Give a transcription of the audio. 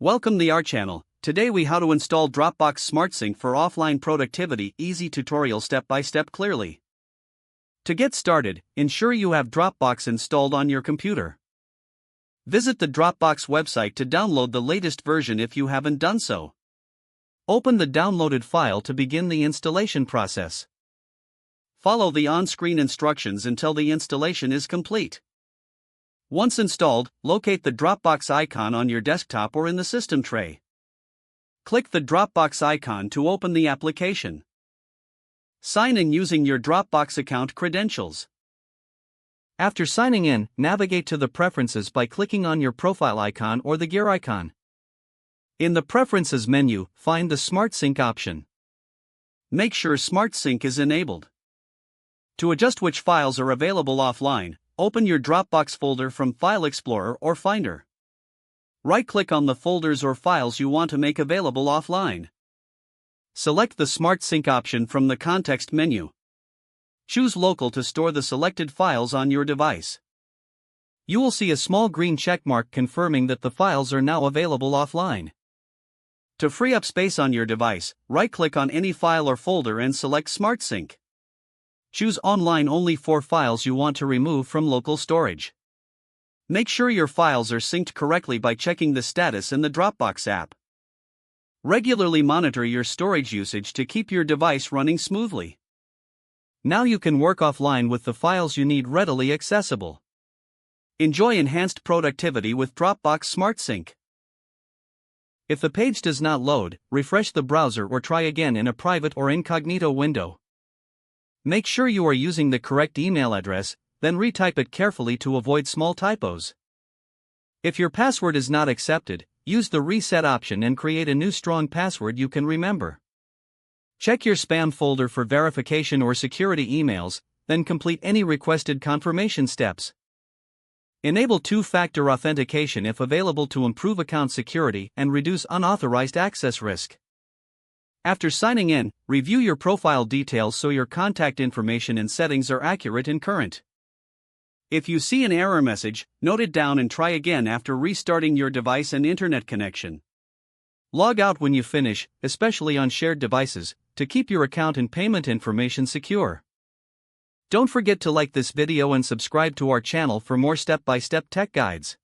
Welcome to our channel. Today we how to install Dropbox Smart Sync for offline productivity. Easy tutorial step by step clearly. To get started, ensure you have Dropbox installed on your computer. Visit the Dropbox website to download the latest version if you haven't done so. Open the downloaded file to begin the installation process. Follow the on-screen instructions until the installation is complete. Once installed, locate the Dropbox icon on your desktop or in the system tray. Click the Dropbox icon to open the application. Sign in using your Dropbox account credentials. After signing in, navigate to the Preferences by clicking on your profile icon or the gear icon. In the Preferences menu, find the Smart Sync option. Make sure Smart Sync is enabled. To adjust which files are available offline, open your Dropbox folder from File Explorer or Finder. Right-click on the folders or files you want to make available offline. Select the Smart Sync option from the context menu. Choose Local to store the selected files on your device. You will see a small green checkmark confirming that the files are now available offline. To free up space on your device, right-click on any file or folder and select Smart Sync. Choose Online only for files you want to remove from local storage. Make sure your files are synced correctly by checking the status in the Dropbox app. Regularly monitor your storage usage to keep your device running smoothly. Now you can work offline with the files you need readily accessible. Enjoy enhanced productivity with Dropbox Smart Sync. If the page does not load, refresh the browser or try again in a private or incognito window. Make sure you are using the correct email address, then retype it carefully to avoid small typos. If your password is not accepted, use the reset option and create a new strong password you can remember. Check your spam folder for verification or security emails, then complete any requested confirmation steps. Enable two-factor authentication if available to improve account security and reduce unauthorized access risk. After signing in, review your profile details so your contact information and settings are accurate and current. If you see an error message, note it down and try again after restarting your device and internet connection. Log out when you finish, especially on shared devices, to keep your account and payment information secure. Don't forget to like this video and subscribe to our channel for more step-by-step tech guides.